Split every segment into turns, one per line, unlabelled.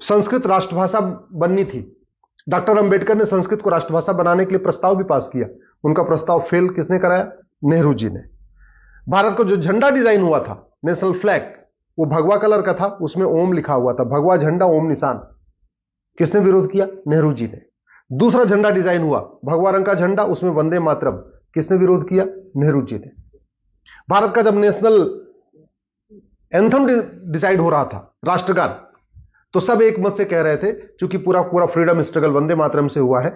संस्कृत राष्ट्रभाषा बननी थी। डॉक्टर अंबेडकर ने संस्कृत को राष्ट्रभाषा बनाने के लिए प्रस्ताव भी पास किया। उनका प्रस्ताव फेल किसने कराया? नेहरू जी ने। भारत का जो झंडा डिजाइन हुआ था, नेशनल फ्लैग, वो भगवा कलर का था, उसमें ओम लिखा हुआ था, भगवा झंडा ओम निशान। किसने विरोध किया? नेहरू जी ने। दूसरा झंडा डिजाइन हुआ, भगवा रंग का झंडा, उसमें वंदे मातरम। किसने विरोध किया? नेहरू जी ने। भारत का जब नेशनल एंथम डिसाइड हो रहा था, राष्ट्रगान, तो सब एक मत से कह रहे थे क्योंकि पूरा पूरा फ्रीडम स्ट्रगल वंदे मातरम से हुआ है,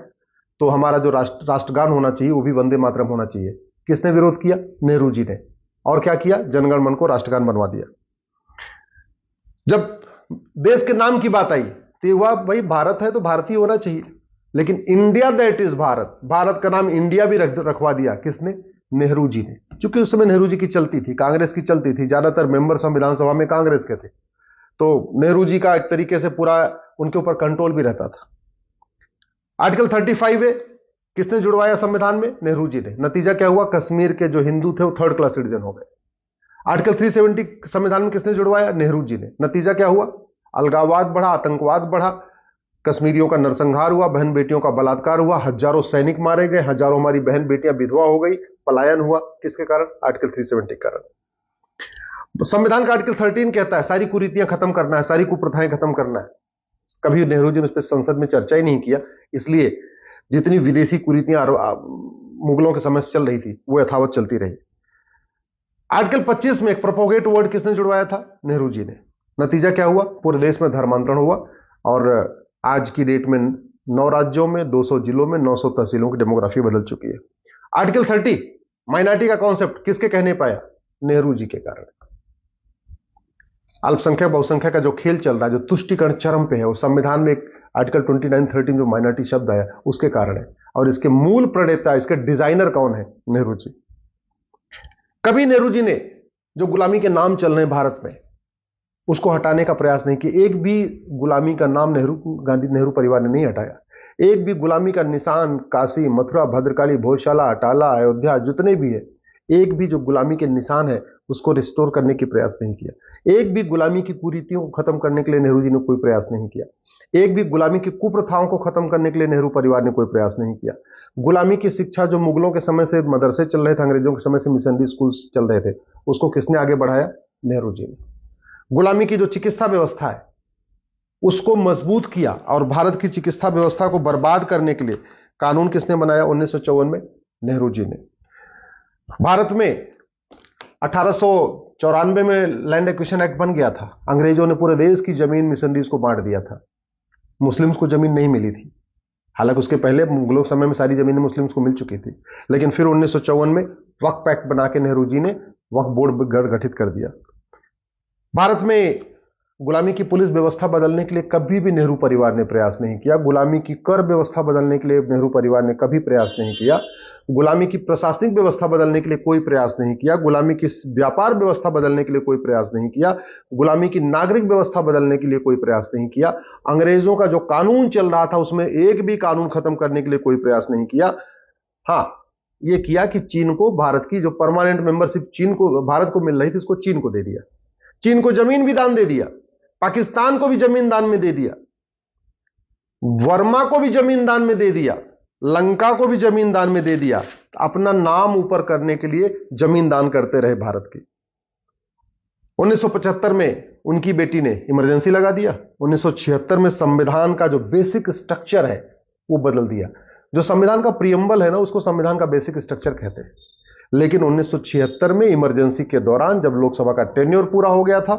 तो हमारा जो राष्ट्रगान होना चाहिए वो भी वंदे मातरम होना चाहिए। किसने विरोध किया? नेहरू जी ने। और क्या किया? जनगण मन को राष्ट्रगान बनवा दिया। जब देश के नाम की बात आई तो ये हुआ, भाई भारत है तो भारतीय होना चाहिए, लेकिन India that is Bharat, Bharat का नाम इंडिया भी रखवा दिया। किसने? नेहरू जी ने। क्योंकि उस समय नेहरू जी की चलती थी, कांग्रेस की चलती थी, ज्यादातर मेंबर संविधान सभा में कांग्रेस के थे, तो नेहरू जी का एक तरीके से पूरा उनके ऊपर कंट्रोल भी रहता था। आर्टिकल 35 है, किसने जुड़वाया संविधान में? नेहरू जी ने। नतीजा क्या हुआ? कश्मीर के जो हिंदू थे वो थर्ड क्लास सिटीजन हो गए। आर्टिकल 370 संविधान में किसने जुड़वाया? नेहरू जी ने। नतीजा क्या हुआ? अलगाववाद बढ़ा, आतंकवाद बढ़ा, कश्मीरियों का नरसंहार हुआ, बहन बेटियों का बलात्कार हुआ, हजारों सैनिक मारे गए, हजारों हमारी बहन बेटियां विधवा हो गई, पलायन हुआ। किसके कारण? आर्टिकल 370 के कारण। संविधान का आर्टिकल 13 कहता है सारी कुरीतियां खत्म करना है, सारी कुप्रथाएं खत्म करना है। कभी नेहरू जी ने उस पर संसद में चर्चा ही नहीं किया, इसलिए जितनी विदेशी कुरीतियां मुगलों के समय से चल रही थी वो यथावत चलती रही। आर्टिकल 25 में एक प्रोपोगेट वर्ड किसने जुड़वाया था? नेहरू जी ने। नतीजा क्या हुआ? पूरे देश में धर्मांतरण हुआ और आज की डेट में 9 राज्यों में, 200 जिलों में, 900 तहसीलों की डेमोग्राफी बदल चुकी है। आर्टिकल 30 माइनॉरिटी का कॉन्सेप्ट किसके कहने पाया? नेहरू जी के कारण। अल्पसंख्यक बहुसंख्यक का जो खेल चल रहा है, जो तुष्टिकरण चरम पे है, वो संविधान में एक आर्टिकल 29-13 जो माइनॉरिटी शब्द आया उसके कारण है। और इसके मूल प्रणेता, इसके डिजाइनर कौन है? नेहरू जी। कभी नेहरू जी ने जो गुलामी के नाम चल रहे हैं भारत में उसको हटाने का प्रयास नहीं किया। एक भी गुलामी का नाम नेहरू परिवार ने नहीं हटाया। एक भी गुलामी का निशान काशी, मथुरा, भद्रकाली, भोजशाला, अटाला, अयोध्या, जितने भी है, एक भी जो गुलामी के निशान है उसको रिस्टोर करने की प्रयास नहीं किया। एक भी गुलामी की कुरीतियों को खत्म करने के लिए नेहरू जी ने कोई प्रयास नहीं किया। एक भी गुलामी की कुप्रथाओं को खत्म करने के लिए नेहरू परिवार ने कोई प्रयास नहीं किया। गुलामी की शिक्षा जो मुगलों के समय से मदरसे चल रहे थे, अंग्रेजों के समय से मिशनरी स्कूल चल रहे थे, उसको किसने आगे बढ़ाया? नेहरू जी ने। गुलामी की जो चिकित्सा व्यवस्था है उसको मजबूत किया और भारत की चिकित्सा व्यवस्था को बर्बाद करने के लिए कानून किसने बनाया? 1954 में नेहरू जी ने। भारत में 1894 में लैंड एक्विजिशन एक्ट बन गया था। अंग्रेजों ने पूरे देश की जमीन मिशनरीज को बांट दिया था। मुस्लिम्स को जमीन नहीं मिली थी, हालांकि उसके पहले मुगलों समय में सारी जमीनें मुस्लिम्स को मिल चुकी थी, लेकिन फिर 1954 में वक्फ एक्ट बना के नेहरू जी ने वक्फ बोर्ड गठित कर दिया। भारत में गुलामी की पुलिस व्यवस्था बदलने के लिए कभी भी नेहरू परिवार ने प्रयास नहीं किया। गुलामी की कर व्यवस्था बदलने के लिए नेहरू परिवार ने कभी प्रयास नहीं किया। गुलामी की प्रशासनिक व्यवस्था बदलने के लिए कोई प्रयास नहीं किया। गुलामी की व्यापार व्यवस्था बदलने के लिए कोई प्रयास नहीं किया। गुलामी की नागरिक व्यवस्था बदलने के लिए कोई प्रयास नहीं किया। अंग्रेजों का जो कानून चल रहा था उसमें एक भी कानून खत्म करने के लिए कोई प्रयास नहीं किया। हां, यह किया कि चीन को, भारत की जो परमानेंट मेंबरशिप चीन को, भारत को मिल रही थी, उसको चीन को दे दिया। चीन को जमीन भी दान दे दिया, पाकिस्तान को भी जमीन दान में दे दिया, वर्मा को भी जमीन दान में दे दिया, लंका को भी जमीन दान में दे दिया। अपना नाम ऊपर करने के लिए जमीन दान करते रहे भारत की। 1975 में उनकी बेटी ने इमरजेंसी लगा दिया। 1976 में संविधान का जो बेसिक स्ट्रक्चर है वो बदल दिया। जो संविधान का प्रियम्बल है ना, उसको संविधान का बेसिक स्ट्रक्चर कहते हैं। लेकिन 1976 में इमरजेंसी के दौरान जब लोकसभा का टेन्योर पूरा हो गया था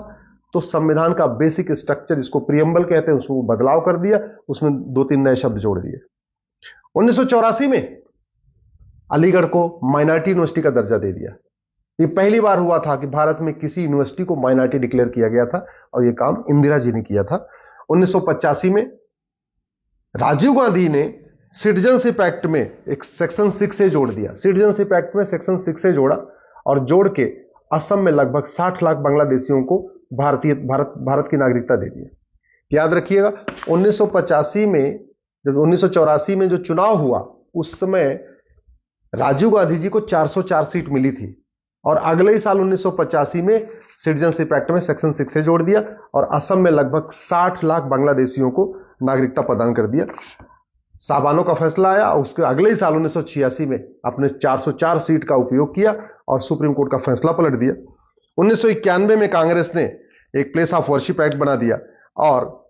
तो संविधान का बेसिक स्ट्रक्चर, जिसको प्रियम्बल कहते हैं, उसमें बदलाव कर दिया, उसमें 2-3 नए शब्द जोड़ दिए। 1984 में अलीगढ़ को माइनॉरिटी यूनिवर्सिटी का दर्जा दे दिया। ये पहली बार हुआ था कि भारत में किसी यूनिवर्सिटी को माइनॉरिटी डिक्लेयर किया गया था और यह काम इंदिरा जी ने किया था। 1985 में राजीव गांधी ने सिटीजनशिप एक्ट में एक सेक्शन 6A जोड़ दिया। सिटीजनशिप एक्ट में सेक्शन 6A जोड़ा और जोड़ के असम में लगभग 60 लाख बांग्लादेशियों को भारत की नागरिकता दे दी। याद रखिएगा, 1985 में, जब 1984 में जो चुनाव हुआ उस समय राजीव गांधी जी को 404 सीट मिली थी और अगले ही साल 1985 में सिटीजनशिप एक्ट में सेक्शन 6 से जोड़ दिया और असम में लगभग 60 लाख बांग्लादेशियों को नागरिकता प्रदान कर दिया। साबानो का फैसला आया, उसके अगले ही साल 1986 में अपने 404 सीट का उपयोग किया और सुप्रीम कोर्ट का फैसला पलट दिया। 1991 में कांग्रेस ने एक प्लेस ऑफ वर्शिप एक्ट बना दिया और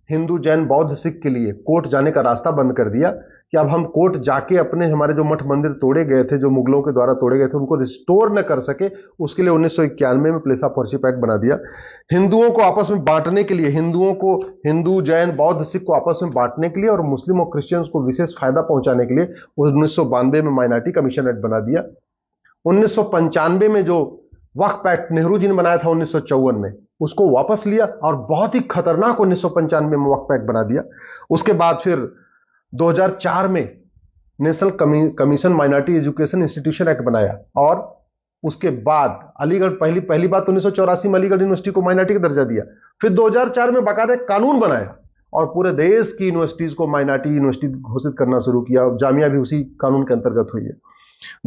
हिंदू, जैन, बौद्ध, सिख के लिए कोर्ट जाने का रास्ता बंद कर दिया कि अब हम कोर्ट जाके अपने हमारे जो मठ मंदिर तोड़े गए थे, जो मुगलों के द्वारा तोड़े गए थे, उनको रिस्टोर न कर सके, उसके लिए 1991 में प्लेस ऑफ वर्शिप एक्ट बना दिया। हिंदुओं को आपस में बांटने के लिए, हिंदुओं को, हिंदू, जैन, बौद्ध, सिख को आपस में बांटने के लिए और मुस्लिम और क्रिश्चियंस को विशेष फायदा पहुंचाने के लिए 1992 में माइनॉरिटी कमीशन एक्ट बना दिया। 1995 में जो वक्फ एक्ट नेहरू जी ने बनाया था 1954 में, उसको वापस लिया और बहुत ही खतरनाक 1995 में वक्फ एक्ट बना दिया। उसके बाद फिर 2004 में national commission minority education institution act बनाया और उसके बाद अलीगढ़, पहली बात 1984 में अलीगढ़ यूनिवर्सिटी को माइनॉरिटी का दर्जा दिया। फिर 2004 में बाकायदा एक कानून बनाया और पूरे देश की यूनिवर्सिटीज को माइनॉरिटी यूनिवर्सिटी घोषित करना शुरू किया। जामिया भी उसी कानून के अंतर्गत हुई है।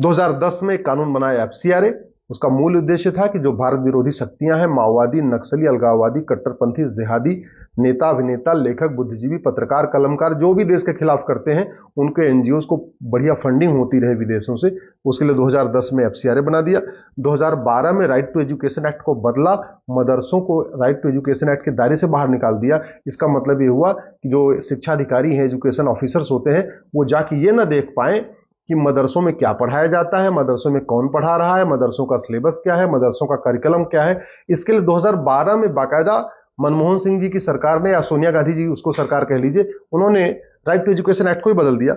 2010 में एक कानून बनाया FCRA। उसका मूल उद्देश्य था कि जो भारत विरोधी शक्तियां हैं, माओवादी, नक्सली, अलगाववादी, कट्टरपंथी, जिहादी नेता, अभिनेता, लेखक, बुद्धिजीवी, पत्रकार, कलमकार जो भी देश के खिलाफ करते हैं, उनके NGOs को बढ़िया फंडिंग होती रहे विदेशों से, उसके लिए 2010 में FCRA बना दिया। 2012 में राइट टू एजुकेशन एक्ट को बदला, मदरसों को राइट टू एजुकेशन एक्ट के दायरे से बाहर निकाल दिया। इसका मतलब ये हुआ कि जो शिक्षा अधिकारी हैं, एजुकेशन ऑफिसर्स होते हैं, वो जाके ये ना देख पाए कि मदरसों में क्या पढ़ाया जाता है, मदरसों में कौन पढ़ा रहा है, मदरसों का सिलेबस क्या है, मदरसों का करिकुलम क्या है। इसके लिए 2012 में बाकायदा मनमोहन सिंह जी की सरकार ने, या सोनिया गांधी जी उसको सरकार कह लीजिए, उन्होंने राइट टू एजुकेशन एक्ट को ही बदल दिया।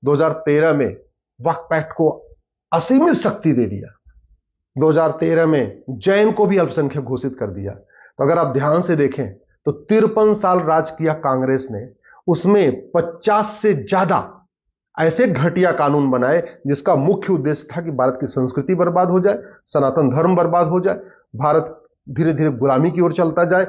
2013 में वक्फ एक्ट को असीमित शक्ति दे दिया। 2013 में जैन को भी अल्पसंख्यक घोषित कर दिया। तो अगर आप ध्यान से देखें तो 53 साल राज किया कांग्रेस ने, उसमें 50 से ज्यादा ऐसे घटिया कानून बनाए जिसका मुख्य उद्देश्य था कि भारत की संस्कृति बर्बाद हो जाए, सनातन धर्म बर्बाद हो जाए, भारत धीरे धीरे गुलामी की ओर चलता जाए।